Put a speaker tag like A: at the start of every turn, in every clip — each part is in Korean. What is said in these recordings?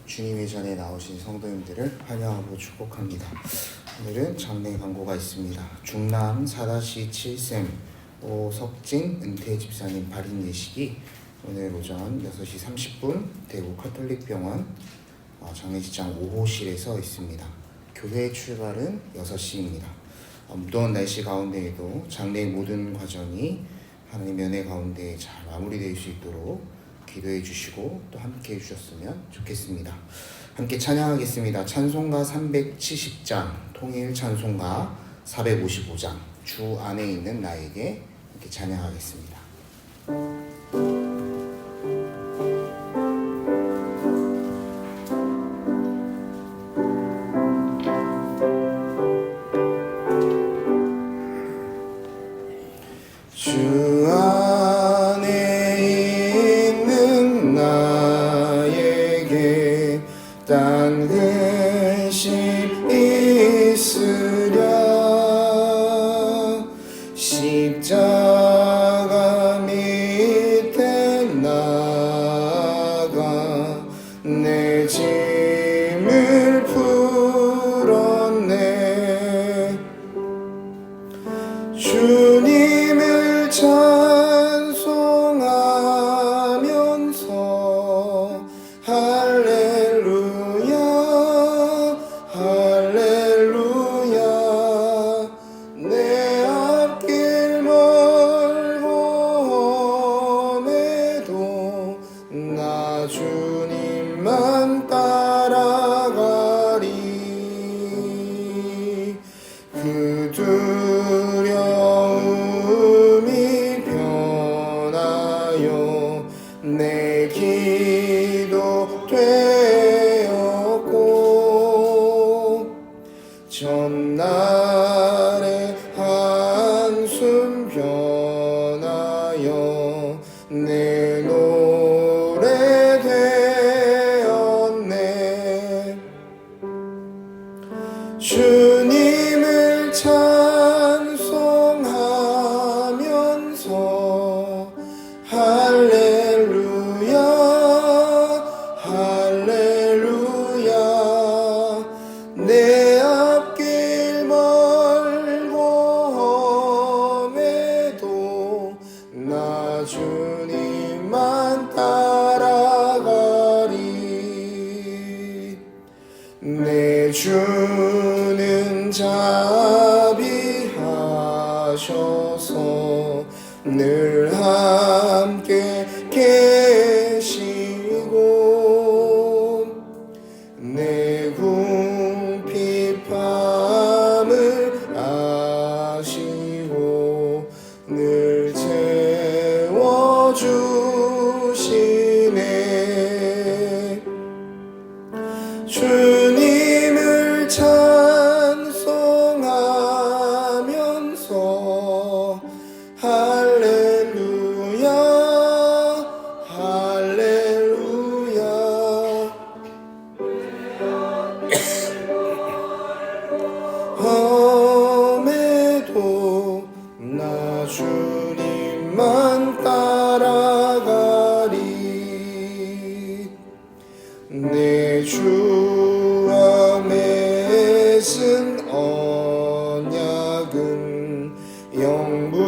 A: 주님의 전에 나오신 성도님들을 환영하고 축복합니다. 오늘은 장례 광고가 있습니다. 중남 4-7셈 오석진 은퇴 집사님 발인 예식이 오늘 오전 6시 30분 대구 카톨릭병원 장례식장 5호실에서 있습니다. 교회 출발은 6시입니다. 무더운 날씨 가운데에도 장례의 모든 과정이 하나님의 은혜 가운데 잘 마무리될 수 있도록 기도해 주시고 또 함께 해 주셨으면 좋겠습니다. 함께 찬양하겠습니다. 찬송가 370장, 통일 찬송가 455장, 주 안에 있는 나에게 함께 찬양하겠습니다. 주 안에 있는 나에게 딴 근심 있으랴. 십자가 밑에 나가 내 짐을 풀었네. 주님을 찬송하면서 할렐루야 할렐루야. 내 앞길 멀고 험해도 나 주님만 따라가리. 그 두려움이 변하여 내 기도 되었고, 전날의 한숨 변하여 내 노래 되었네. 주님을 찬송하면서 할렐루야 할렐루야. 내 앞길 멀고 험해도 나 주님만 따라가리. 내 주는 자비하셔서 늘 함께 계시고, 내 궁핍함을 아시고 늘 채워주시네. 주님을 찬송하면서 할렐루야 할렐루야. 험해도 나 주님만 따라가리. 내 주와 맺은 언약은 영불변하시니,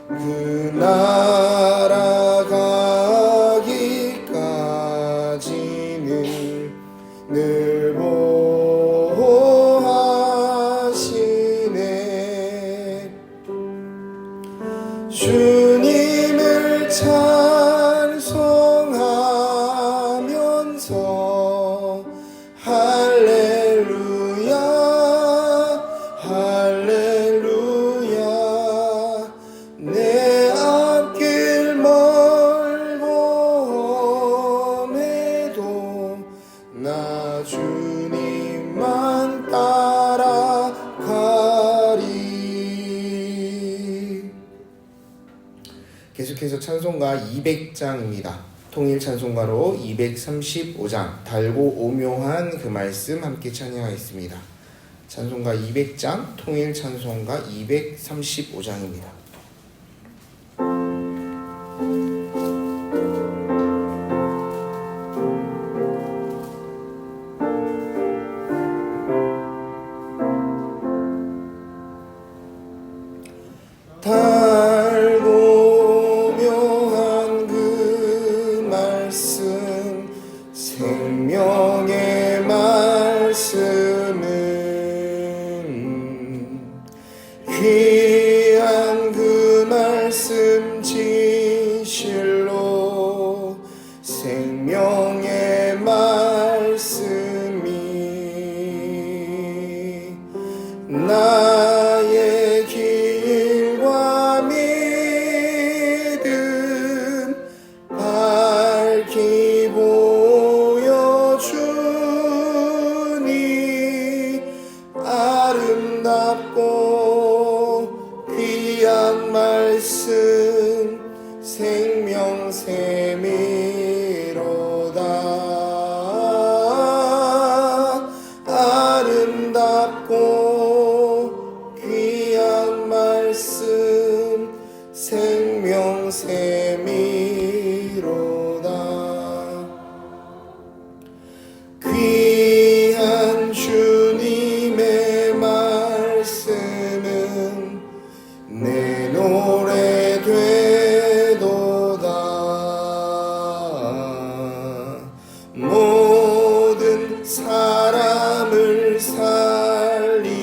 A: 그 나라 가기까지는 늘 보호하시네. 주님을 찬송하면서 할렐루야 할렐루야. 내 앞길 멀고 험해도 나 주님만 따라가리. 계속해서 찬송가 200장입니다. 통일 찬송가로 235장 달고 오묘한 그 말씀 함께 찬양하겠습니다. 찬송가 200장 통일 찬송가 235장입니다. 말씀 진실로 생명의 말씀이 나의 길과 믿음 밝히 보여주니 아름답고 귀한 말씀 생명샘이로다. 아름답고 귀한 말씀 생명샘이로다. 귀한 주님의 말씀은 내 노래 되도다. 모든 사람을 살리는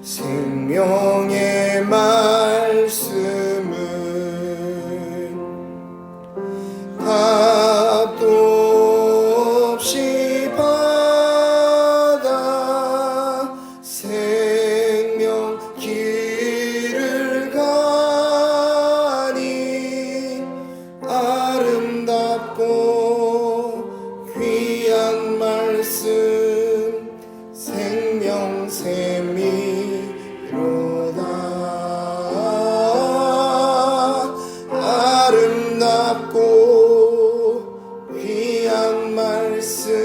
A: 생명의 말씀은 값도 없이 받아 생명 길을 가니 아름답고 귀한 말씀 생명샘이로다. 아름답고 귀한 말씀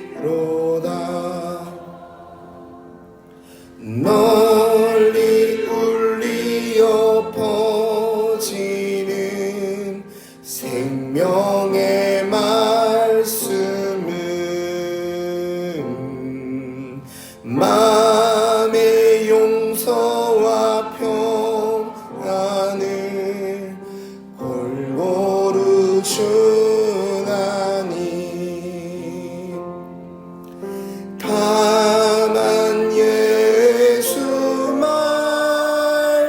A: 생명샘이로다. 널리 울리어 퍼지는 생명의 말씀은 마음의 용서와 평안을 골고루 주나니 다만 예수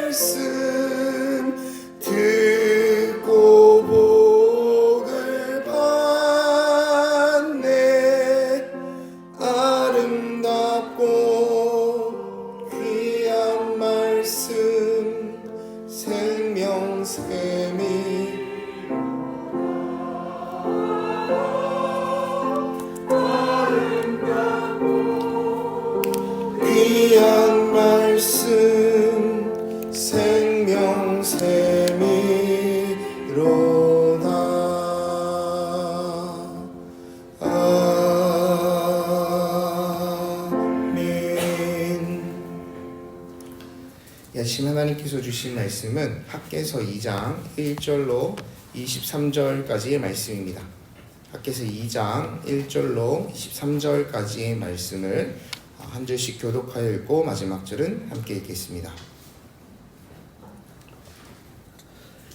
A: 말씀 듣고 복을 받네. 아름답고 귀한 말씀 생명샘이 귀한 말씀 생명샘이로다. 아멘. 야심 하나님께서 주신 말씀은 학개서 2장 1절로 23절까지의 말씀입니다. 학개서 2장 1절로 23절까지의 말씀을 한 절씩 교독하여 읽고 마지막 절은 함께 읽겠습니다.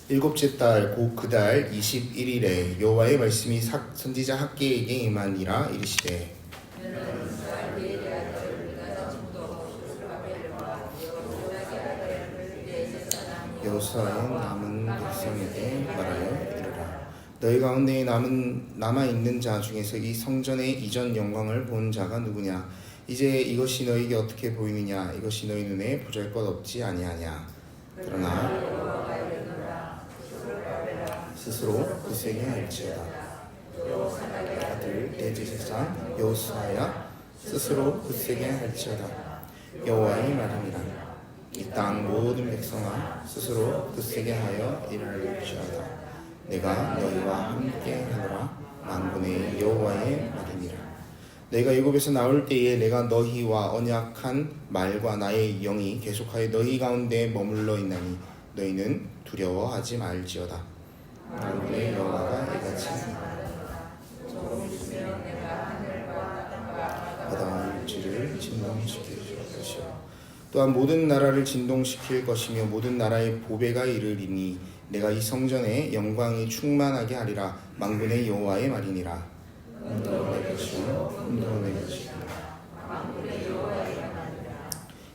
A: 일곱째 달 곧 그 달 21일에 여호와의 말씀이 선지자 학개에게 임하니라. 이르시되 여호수아의 남은 백성에게 말하여 이르라. 너희 가운데 남아있는 자 중에서 이 성전의 이전 영광을 본 자가 누구냐? 이제 이것이 너희에게 어떻게 보이느냐? 이것이 너희 눈에 보잘것없지 아니하냐? 그러나 스스로 굳세게 할지어다. 아들 대제사장 여호수아야 스스로 굳세게 할지어다. 여호와의 말이니라. 이 땅 모든 백성아 스스로 굳세게 하여 일할지어다. 내가 너희와 함께 하노라. 만군의 여호와의 말이니라. 내가 애굽에서 나올 때에 내가 너희와 언약한 말과 나의 영이 계속하여 너희 가운데 머물러 있나니 너희는 두려워하지 말지어다. 만군의 여호와가 이같이 바다와 육지를 진동시킬 것이요 또한 모든 나라를 진동시킬 것이며 모든 나라의 보배가 이르리니 내가 이 성전에 영광이 충만하게 하리라. 만군의 여호와의 말이니라. 내 것이요 내 것이요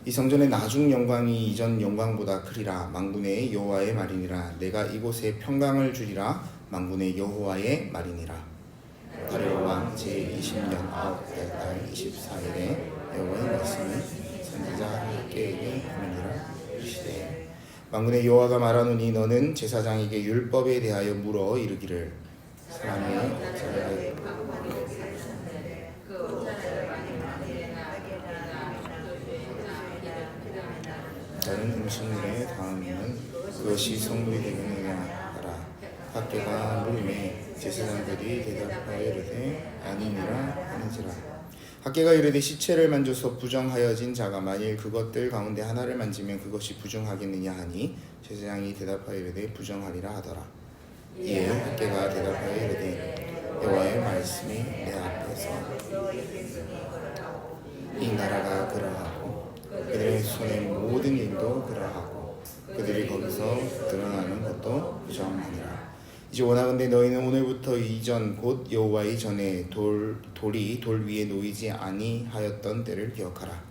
A: 이 성전의 나중 영광이 이전 영광보다 크리라. 만군의 여호와의 말이니라. 내가 이곳에 평강을 주리라. 만군의 여호와의 말이니라. 다리오 왕 제20년 9째 달 24일에 여호와의 말씀이 선지자 학개에게 하느니라. 이르시되 만군의 여호와가 말하노니 너는 제사장에게 율법에 대하여 물어 이르기를 사람이 어찌하여 다른 음식물에 닿으면 그것이 성물이 되느냐 하라. 학개가 물음에 제사장들이 대답하여 이르되 아니니라 하는지라. 학개가 이르되 시체를 만져서 부정하여진 자가 만일 그것들 가운데 하나를 만지면 그것이 부정하겠느냐 하니 제사장이 대답하여 이르되 부정하리라 하더라. 이에 학개가 대답하여 이르되 여호와의 말씀이 내 앞에서 이 나라가 그러하고 그들의 손의 모든 일도 그러하고 그들이 거기서 드러나는 것도 부정하니라. 이제 원하건대 너희는 오늘부터 이전 곧 여호와의 전에 돌이 돌 위에 놓이지 아니하였던 때를 기억하라.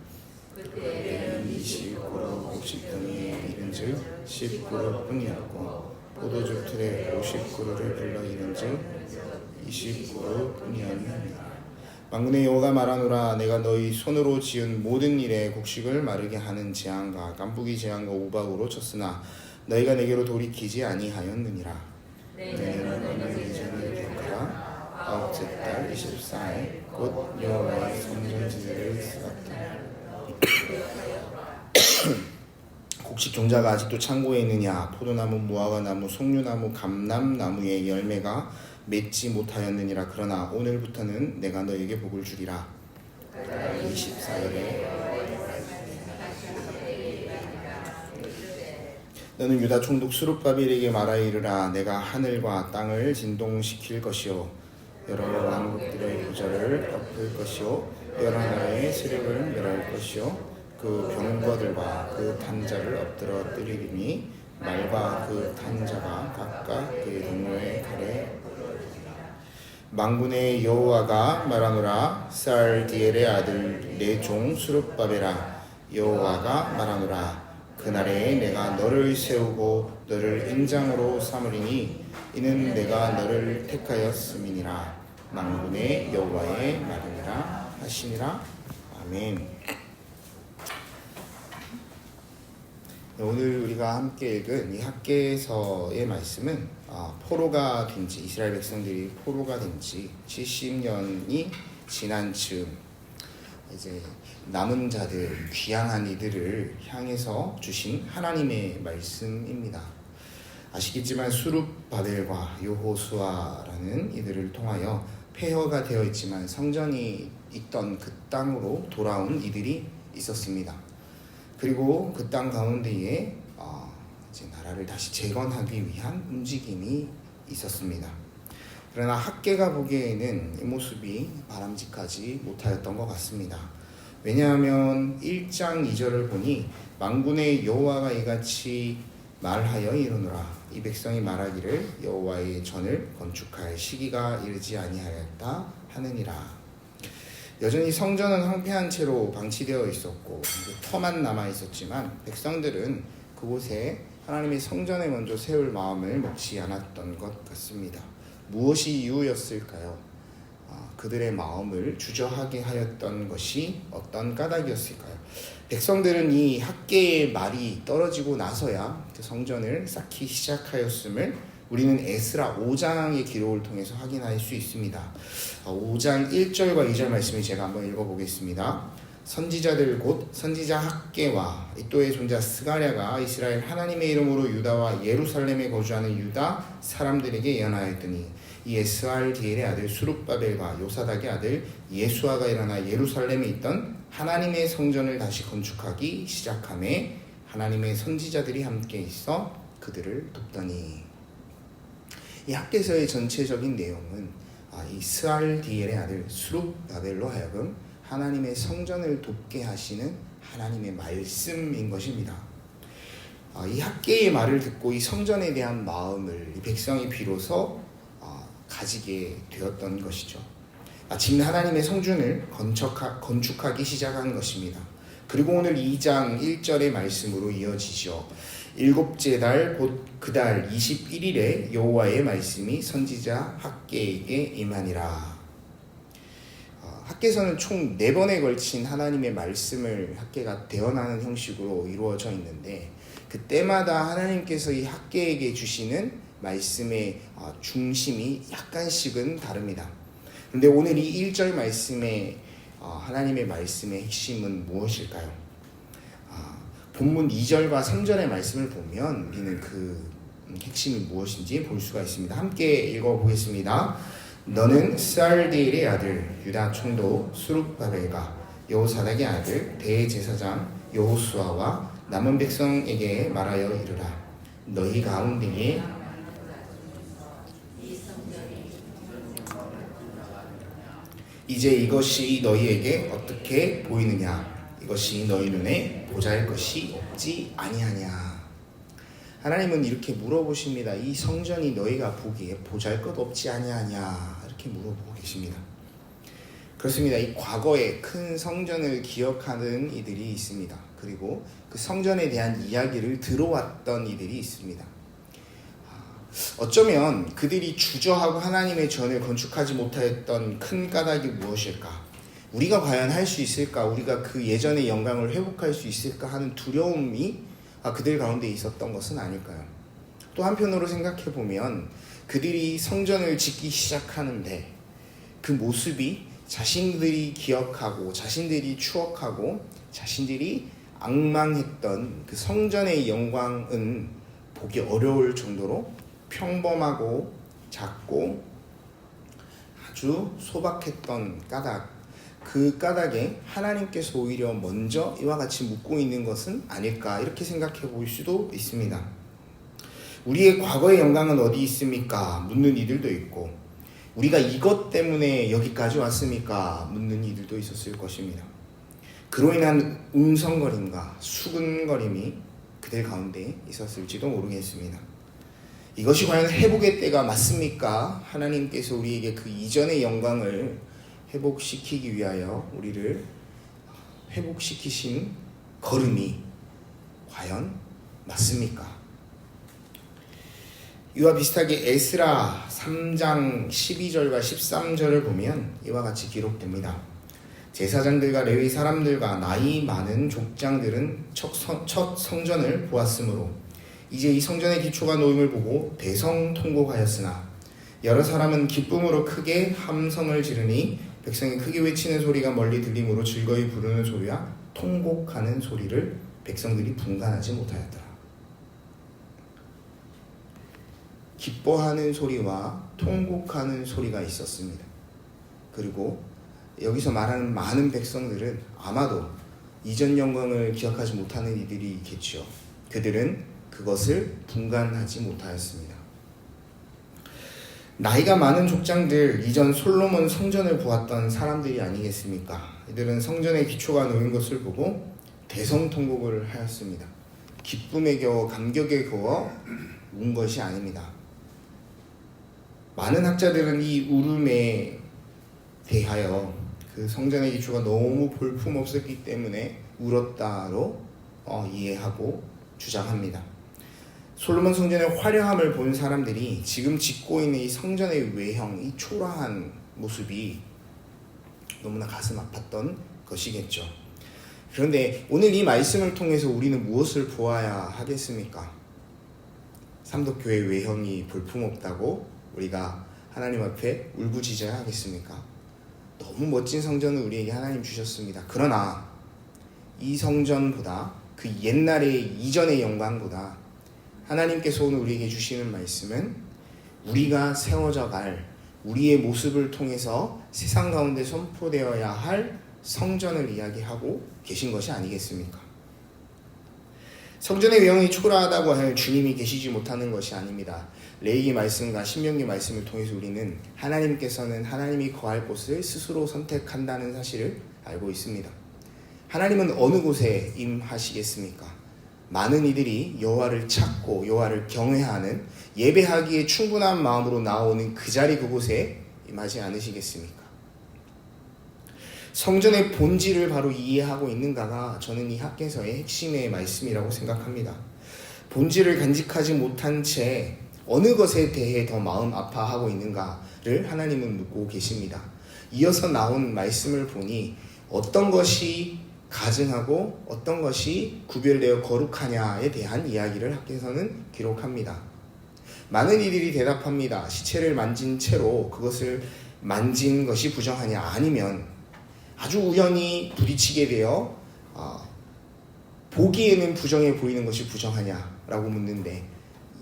A: 그때 20그릇 50등에 이른즉 10그릇뿐이었고 포도주 틀에 50그릇을 불러 이른즉 20그릇뿐이었느니라. 만군의 여호와가 말하노라. 내가 너희 손으로 지은 모든 일에 곡식을 마르게 하는 재앙과 깐부기 재앙과 우박으로 쳤으나 너희가 내게로 돌이키지 아니하였느니라. 너희는 이전을 기억하라. 9째 달 24일 곧 여호와의 성전지대를 쌓았다. 곡식 종자가 아직도 창고에 있느냐? 포도나무, 무화과나무, 송류나무, 감람나무의 열매가 맺지 못하였느니라. 그러나 오늘부터는 내가 너에게 복을 주리라. 24일에 너는 유다 총독 스룹바벨에게 말하여 이르라. 내가 하늘과 땅을 진동시킬 것이요 여러 왕국들의 부자를 엎을 것이요 여러 나라의 세력을 멸할 것이요 그 병거들과 그 탄자를 엎드러뜨리리니 말과 그 탄자가 각각 그의 동료의 칼에 만군의 여호와가 말하노라. 살디엘의 아들 내 종 스룹바벨아 여호와가 말하노라. 그날에 내가 너를 세우고 너를 인장으로 삼으리니 이는 내가 너를 택하였음이니라. 만군의 여호와의 말이니라 하시니라. 아멘. 오늘 우리가 함께 읽은 이 학개서의 말씀은 포로가 된 지 이스라엘 백성들이 포로가 된 지 70년이 지난 즈음 이제 남은 자들 귀향한 이들을 향해서 주신 하나님의 말씀입니다. 아시겠지만 수룹바벨과 여호수아라는 이들을 통하여 폐허가 되어 있지만 성전이 있던 그 땅으로 돌아온 이들이 있었습니다. 그리고 그 땅 가운데에 이제 나라를 다시 재건하기 위한 움직임이 있었습니다. 그러나 학개가 보기에는 이 모습이 바람직하지 못하였던 것 같습니다. 왜냐하면 1장 2절을 보니 만군의 여호와가 이같이 말하여 이르노라. 이 백성이 말하기를 여호와의 전을 건축할 시기가 이르지 아니하였다 하느니라. 여전히 성전은 황폐한 채로 방치되어 있었고 터만 남아 있었지만 백성들은 그곳에 하나님의 성전에 먼저 세울 마음을 먹지 않았던 것 같습니다. 무엇이 이유였을까요? 그들의 마음을 주저하게 하였던 것이 어떤 까닭이었을까요? 백성들은 이 학개의 말이 떨어지고 나서야 성전을 쌓기 시작하였음을 우리는 에스라 5장의 기록을 통해서 확인할 수 있습니다. 5장 1절과 2절 말씀을 제가 한번 읽어보겠습니다. 선지자들 곧 선지자 학개와 이또의 손자 스가랴가 이스라엘 하나님의 이름으로 유다와 예루살렘에 거주하는 유다 사람들에게 예언하였더니 이에 스알디엘의 아들 수룹바벨과 요사닥의 아들 예수아가 일어나 예루살렘에 있던 하나님의 성전을 다시 건축하기 시작하매 하나님의 선지자들이 함께 있어 그들을 돕더니. 이 학개서의 전체적인 내용은 이 스알디엘의 아들 수룹바벨로 하여금 하나님의 성전을 돕게 하시는 하나님의 말씀인 것입니다. 이 학개의 말을 듣고 이 성전에 대한 마음을 이 백성이 비로소 가지게 되었던 것이죠. 마침 하나님의 성전을 건축하기 시작한 것입니다. 그리고 오늘 2장 1절의 말씀으로 이어지죠. 일곱째 달 곧 그 달 21일에 여호와의 말씀이 선지자 학개에게 임하니라. 학개서는 총 4번에 걸친 하나님의 말씀을 학개가 대언하는 형식으로 이루어져 있는데, 그때마다 하나님께서 이 학개에게 주시는 말씀의 중심이 약간씩은 다릅니다. 그런데 오늘 이 1절 말씀의 하나님의 말씀의 핵심은 무엇일까요? 본문 2절과 3절의 말씀을 보면 우리는 그 핵심이 무엇인지 볼 수가 있습니다. 함께 읽어보겠습니다. 너는 스알디엘의 아들 유다 총독 수룹바벨과 여호사닥의 아들 대제사장 여호수아와 남은 백성에게 말하여 이르라. 너희 가운데에 이제 이것이 너희에게 어떻게 보이느냐? 이것이 너희 눈에 보잘것이 없지 아니하냐? 하나님은 이렇게 물어보십니다. 이 성전이 너희가 보기에 보잘것 없지 아니하냐? 이렇게 물어보고 계십니다. 그렇습니다. 이 과거에 큰 성전을 기억하는 이들이 있습니다. 그리고 그 성전에 대한 이야기를 들어왔던 이들이 있습니다. 어쩌면 그들이 주저하고 하나님의 전을 건축하지 못하였던 큰 까닭이 무엇일까? 우리가 과연 할 수 있을까? 우리가 그 예전의 영광을 회복할 수 있을까 하는 두려움이 그들 가운데 있었던 것은 아닐까요? 또 한편으로 생각해보면 그들이 성전을 짓기 시작하는데 그 모습이 자신들이 기억하고 자신들이 추억하고 자신들이 앙망했던 그 성전의 영광은 보기 어려울 정도로 평범하고 작고 아주 소박했던 까닭, 그 까닭에 하나님께서 오히려 먼저 이와 같이 묻고 있는 것은 아닐까, 이렇게 생각해 볼 수도 있습니다. 우리의 과거의 영광은 어디 있습니까? 묻는 이들도 있고, 우리가 이것 때문에 여기까지 왔습니까? 묻는 이들도 있었을 것입니다. 그로 인한 웅성거림과 수근거림이 그들 가운데 있었을지도 모르겠습니다. 이것이 과연 회복의 때가 맞습니까? 하나님께서 우리에게 그 이전의 영광을 회복시키기 위하여 우리를 회복시키신 걸음이 과연 맞습니까? 이와 비슷하게 에스라 3장 12절과 13절을 보면 이와 같이 기록됩니다. 제사장들과 레위 사람들과 나이 많은 족장들은 첫 성전을 보았으므로 이제 이 성전의 기초가 놓임을 보고 대성통곡하였으나 여러 사람은 기쁨으로 크게 함성을 지르니 백성이 크게 외치는 소리가 멀리 들림으로 즐거이 부르는 소리와 통곡하는 소리를 백성들이 분간하지 못하였더라. 기뻐하는 소리와 통곡하는 소리가 있었습니다. 그리고 여기서 말하는 많은 백성들은 아마도 이전 영광을 기억하지 못하는 이들이 있겠죠. 그들은 그것을 분간하지 못하였습니다. 나이가 많은 족장들, 이전 솔로몬 성전을 보았던 사람들이 아니겠습니까? 이들은 성전의 기초가 놓인 것을 보고 대성통곡을 하였습니다. 기쁨에 겨워 감격에 겨워 운 것이 아닙니다. 많은 학자들은 이 울음에 대하여 그 성전의 기초가 너무 볼품없었기 때문에 울었다로 이해하고 주장합니다. 솔로몬 성전의 화려함을 본 사람들이 지금 짓고 있는 이 성전의 외형, 이 초라한 모습이 너무나 가슴 아팠던 것이겠죠. 그런데 오늘 이 말씀을 통해서 우리는 무엇을 보아야 하겠습니까? 삼덕교회 외형이 볼품없다고 우리가 하나님 앞에 울부짖어야 하겠습니까? 너무 멋진 성전을 우리에게 하나님 주셨습니다. 그러나 이 성전보다 그 옛날의 이전의 영광보다 하나님께서 오늘 우리에게 주시는 말씀은 우리가 세워져 갈 우리의 모습을 통해서 세상 가운데 선포되어야 할 성전을 이야기하고 계신 것이 아니겠습니까? 성전의 외형이 초라하다고 할 주님이 계시지 못하는 것이 아닙니다. 레위기 말씀과 신명기 말씀을 통해서 우리는 하나님께서는 하나님이 거할 곳을 스스로 선택한다는 사실을 알고 있습니다. 하나님은 어느 곳에 임하시겠습니까? 많은 이들이 여호와를 찾고 여호와를 경외하는 예배하기에 충분한 마음으로 나오는 그 자리 그곳에 임하지 않으시겠습니까? 성전의 본질을 바로 이해하고 있는가가 저는 이 학개서의 핵심의 말씀이라고 생각합니다. 본질을 간직하지 못한 채 어느 것에 대해 더 마음 아파하고 있는가를 하나님은 묻고 계십니다. 이어서 나온 말씀을 보니 어떤 것이 가증하고 어떤 것이 구별되어 거룩하냐에 대한 이야기를 학개서는 기록합니다. 많은 이들이 대답합니다. 시체를 만진 채로 그것을 만진 것이 부정하냐, 아니면 아주 우연히 부딪히게 되어 보기에는 부정해 보이는 것이 부정하냐라고 묻는데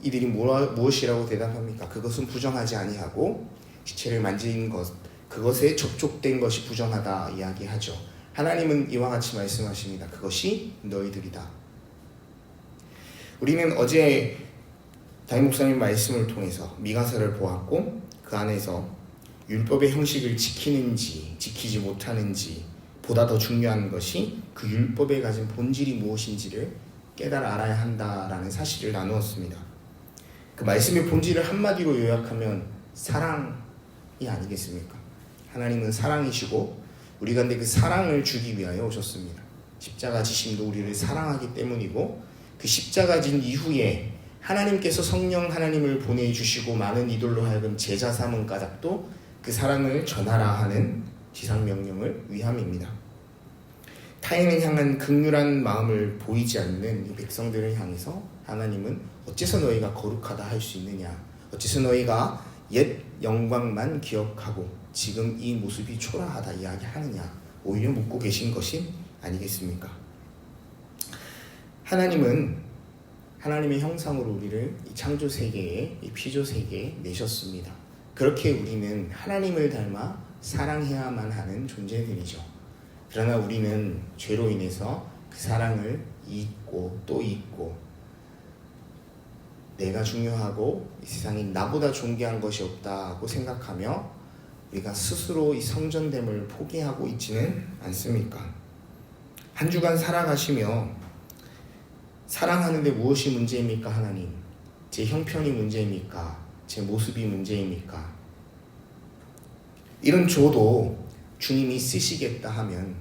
A: 이들이 무엇이라고 대답합니까? 그것은 부정하지 아니하고 시체를 만진 것, 그것에 접촉된 것이 부정하다 이야기하죠. 하나님은 이와 같이 말씀하십니다. 그것이 너희들이다. 우리는 어제 담임 목사님 말씀을 통해서 미가서를 보았고, 그 안에서 율법의 형식을 지키는지 지키지 못하는지 보다 더 중요한 것이 그 율법에 가진 본질이 무엇인지를 깨달아 알아야 한다라는 사실을 나누었습니다. 그 말씀의 본질을 한마디로 요약하면 사랑이 아니겠습니까? 하나님은 사랑이시고 우리 가운데 그 사랑을 주기 위하여 오셨습니다. 십자가 지심도 우리를 사랑하기 때문이고, 그 십자가 진 이후에 하나님께서 성령 하나님을 보내주시고 많은 이들로 하여금 제자 삼은 까닭도 그 사랑을 전하라 하는 지상명령을 위함입니다. 타인을 향한 긍휼한 마음을 보이지 않는 이 백성들을 향해서 하나님은 어째서 너희가 거룩하다 할 수 있느냐, 어째서 너희가 옛 영광만 기억하고 지금 이 모습이 초라하다 이야기하느냐, 오히려 묻고 계신 것이 아니겠습니까? 하나님은 하나님의 형상으로 우리를 이 창조 세계에, 이 피조 세계에 내셨습니다. 그렇게 우리는 하나님을 닮아 사랑해야만 하는 존재들이죠. 그러나 우리는 죄로 인해서 그 사랑을 잊고 또 잊고, 내가 중요하고 이 세상에 나보다 존귀한 것이 없다고 생각하며 우리가 스스로 이 성전됨을 포기하고 있지는 않습니까? 한 주간 살아가시며 사랑하는데 무엇이 문제입니까? 하나님, 제 형편이 문제입니까? 제 모습이 문제입니까? 이런 저도 주님이 쓰시겠다 하면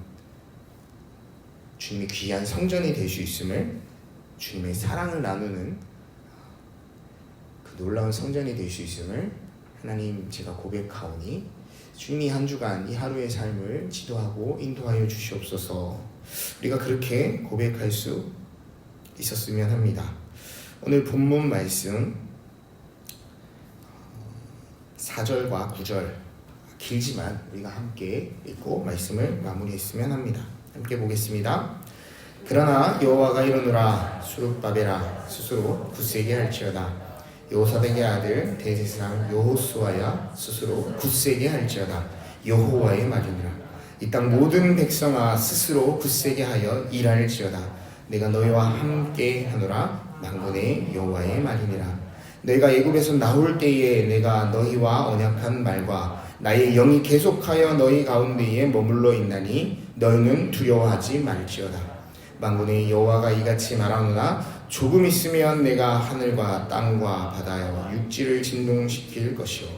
A: 주님의 귀한 성전이 될 수 있음을, 주님의 사랑을 나누는 그 놀라운 성전이 될 수 있음을 하나님 제가 고백하오니 주님이 한 주간 이 하루의 삶을 지도하고 인도하여 주시옵소서. 우리가 그렇게 고백할 수 있었으면 합니다. 오늘 본문 말씀 4절과 9절 길지만 우리가 함께 읽고 말씀을 마무리했으면 합니다. 함께 보겠습니다. 그러나 여호와가 이르노라, 수룹바벨아 스스로 굳세게 할지어다. 여호사밧의 아들 대제사장 여호수아야 스스로 굳세게 할지어다. 여호와의 말이니라. 이 땅 모든 백성아 스스로 굳세게 하여 일할지어다. 내가 너희와 함께 하노라. 만군의 여호와의 말이니라. 너희가 애굽에서 나올 때에 내가 너희와 언약한 말과 나의 영이 계속하여 너희 가운데에 머물러 있나니 너희는 두려워하지 말지어다. 만군의 여호와가 이같이 말하노라. 조금 있으면 내가 하늘과 땅과 바다와 육지를 진동시킬 것이요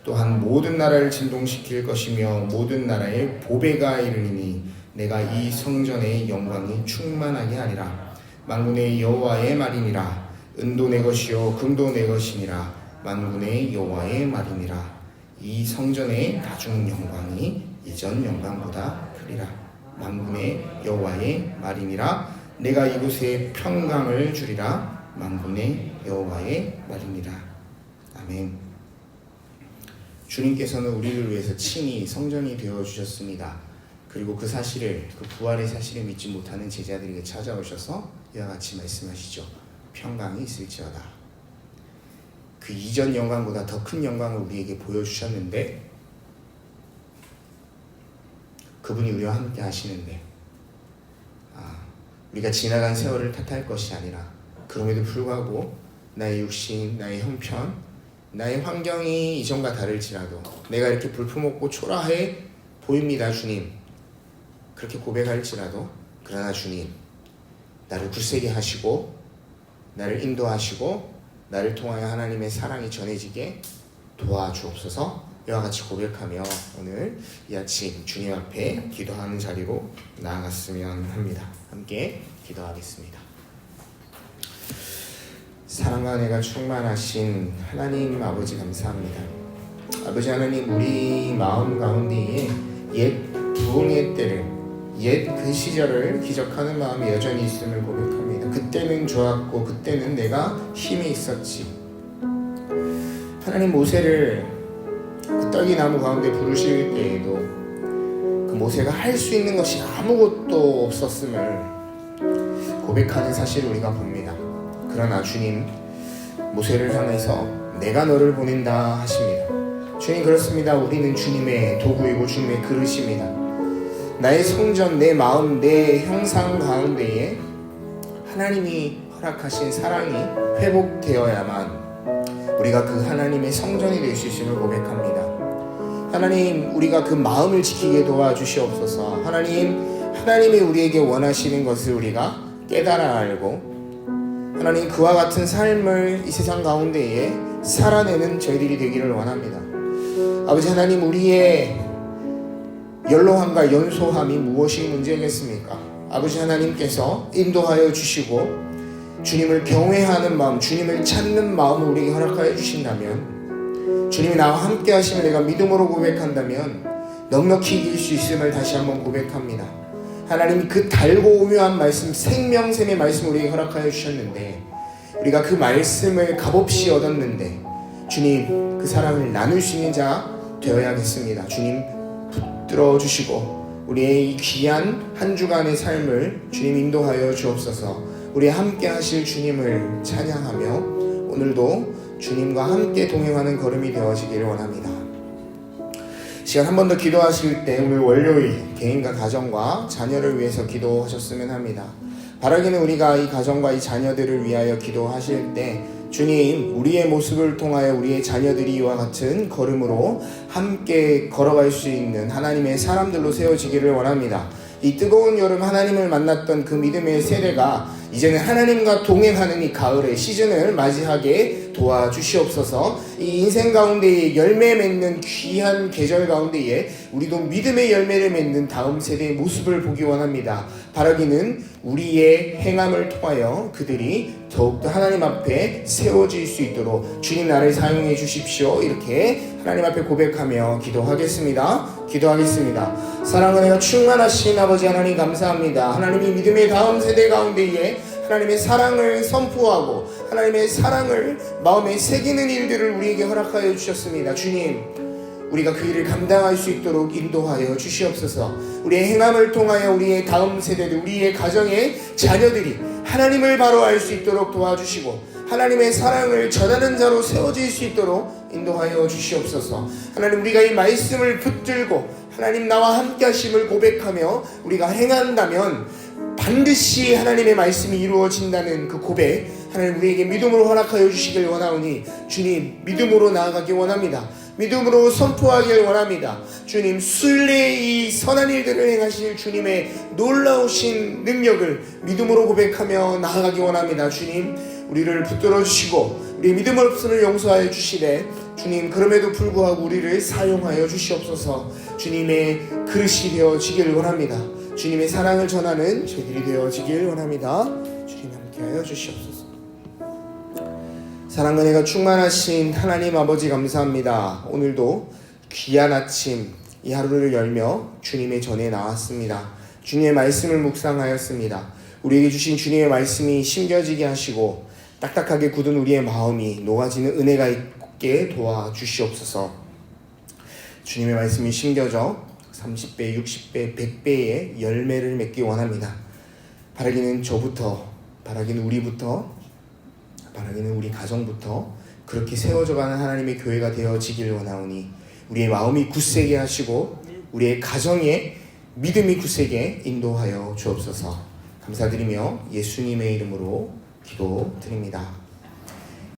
A: 또한 모든 나라를 진동시킬 것이며 모든 나라에 보배가 이르리니 내가 이 성전의 영광이 충만하게 하리라. 만군의 여호와의 말이니라. 은도 내 것이요 금도 내 것이니라. 만군의 여호와의 말이니라. 이 성전의 나중 영광이 이전 영광보다 크리라. 만군의 여호와의 말이니라. 내가 이곳에 평강을 주리라. 만군의 여호와의 말이니라. 아멘. 주님께서는 우리를 위해서 친히 성전이 되어주셨습니다. 그리고 그 사실을, 그 부활의 사실을 믿지 못하는 제자들에게 찾아오셔서 이와 같이 말씀하시죠. 평강이 있을지어다. 그 이전 영광보다 더 큰 영광을 우리에게 보여주셨는데, 그분이 우리와 함께 하시는데 우리가 지나간 세월을 탓할 것이 아니라 그럼에도 불구하고 나의 육신, 나의 형편, 나의 환경이 이전과 다를지라도 내가 이렇게 볼품없고 초라해 보입니다. 주님, 그렇게 고백할지라도 그러나 주님, 나를 굳세게 하시고 나를 인도하시고 나를 통하여 하나님의 사랑이 전해지게 도와주옵소서. 이와 같이 고백하며 오늘 이 아침 주님 앞에 기도하는 자리로 나아갔으면 합니다. 함께 기도하겠습니다. 사랑과 은혜가 충만하신 하나님 아버지 감사합니다. 아버지 하나님, 우리 마음 가운데에 옛 부흥의 때를, 옛 그 시절을 기적하는 마음이 여전히 있음을 고백합니다. 그때는 좋았고 그때는 내가 힘이 있었지. 하나님, 모세를 그 떡이나무 가운데 부르실 때에도 그 모세가 할 수 있는 것이 아무것도 없었음을 고백하는 사실을 우리가 봅니다. 그러나 주님, 모세를 향해서 내가 너를 보낸다 하십니다. 주님, 그렇습니다. 우리는 주님의 도구이고 주님의 그릇입니다. 나의 성전, 내 마음, 내 형상 가운데에 하나님이 허락하신 사랑이 회복되어야만 우리가 그 하나님의 성전이 될 수 있음을 고백합니다. 하나님, 우리가 그 마음을 지키게 도와주시옵소서. 하나님이 우리에게 원하시는 것을 우리가 깨달아 알고 하나님, 그와 같은 삶을 이 세상 가운데에 살아내는 저희들이 되기를 원합니다. 아버지 하나님, 우리의 연로함과 연소함이 무엇이 문제겠습니까? 아버지 하나님께서 인도하여 주시고 주님을 경외하는 마음, 주님을 찾는 마음을 우리에게 허락하여 주신다면, 주님이 나와 함께 하심을 내가 믿음으로 고백한다면 넉넉히 이길 수 있음을 다시 한번 고백합니다. 하나님이 그 달고 오묘한 말씀, 생명샘의 말씀을 우리에게 허락하여 주셨는데 우리가 그 말씀을 값없이 얻었는데 주님, 그 사랑을 나눌 수 있는 자 되어야겠습니다. 주님, 붙들어 주시고 우리의 이 귀한 한 주간의 삶을 주님 인도하여 주옵소서. 우리 함께 하실 주님을 찬양하며 오늘도 주님과 함께 동행하는 걸음이 되어지기를 원합니다. 시간 한 번 더 기도하실 때 오늘 월요일 개인과 가정과 자녀를 위해서 기도하셨으면 합니다. 바라기는 우리가 이 가정과 이 자녀들을 위하여 기도하실 때 주님, 우리의 모습을 통하여 우리의 자녀들이 이와 같은 걸음으로 함께 걸어갈 수 있는 하나님의 사람들로 세워지기를 원합니다. 이 뜨거운 여름 하나님을 만났던 그 믿음의 세대가 이제는 하나님과 동행하는 이 가을의 시즌을 맞이하게 도와주시옵소서. 이 인생 가운데에 열매 맺는 귀한 계절 가운데에 우리도 믿음의 열매를 맺는 다음 세대의 모습을 보기 원합니다. 바라기는 우리의 행함을 통하여 그들이 더욱더 하나님 앞에 세워질 수 있도록 주님 나를 사용해 주십시오. 이렇게 하나님 앞에 고백하며 기도하겠습니다. 사랑은 내가 충만하신 아버지 하나님 감사합니다. 하나님이 믿음의 다음 세대 가운데에 하나님의 사랑을 선포하고 하나님의 사랑을 마음에 새기는 일들을 우리에게 허락하여 주셨습니다. 주님, 우리가 그 일을 감당할 수 있도록 인도하여 주시옵소서. 우리의 행함을 통하여 우리의 다음 세대들, 우리의 가정의 자녀들이 하나님을 바로 알 수 있도록 도와주시고 하나님의 사랑을 전하는 자로 세워질 수 있도록 인도하여 주시옵소서. 하나님, 우리가 이 말씀을 붙들고 하나님 나와 함께 하심을 고백하며 우리가 행한다면 반드시 하나님의 말씀이 이루어진다는 그 고백, 하나님 우리에게 믿음으로 허락하여 주시길 원하오니 주님, 믿음으로 나아가기 원합니다. 믿음으로 선포하길 원합니다. 주님, 순례의 이 선한 일들을 행하실 주님의 놀라우신 능력을 믿음으로 고백하며 나아가기 원합니다. 주님, 우리를 붙들어 주시고 우리 믿음 없음을 용서하여 주시되 주님, 그럼에도 불구하고 우리를 사용하여 주시옵소서. 주님의 그릇이 되어지길 원합니다. 주님의 사랑을 전하는 저희들이 되어지길 원합니다. 주님 함께하여 주시옵소서. 사랑과 은혜가 충만하신 하나님 아버지 감사합니다. 오늘도 귀한 아침 이 하루를 열며 주님의 전에 나왔습니다. 주님의 말씀을 묵상하였습니다. 우리에게 주신 주님의 말씀이 심겨지게 하시고 딱딱하게 굳은 우리의 마음이 녹아지는 은혜가 있게 도와주시옵소서. 주님의 말씀이 심겨져 30배, 60배, 100배의 열매를 맺기 원합니다. 바라기는 저부터, 바라기는 우리부터, 바라기는 우리 가정부터 그렇게 세워져가는 하나님의 교회가 되어지길 원하오니 우리의 마음이 굳세게 하시고 우리의 가정에 믿음이 굳세게 인도하여 주옵소서. 감사드리며 예수님의 이름으로 기도드립니다.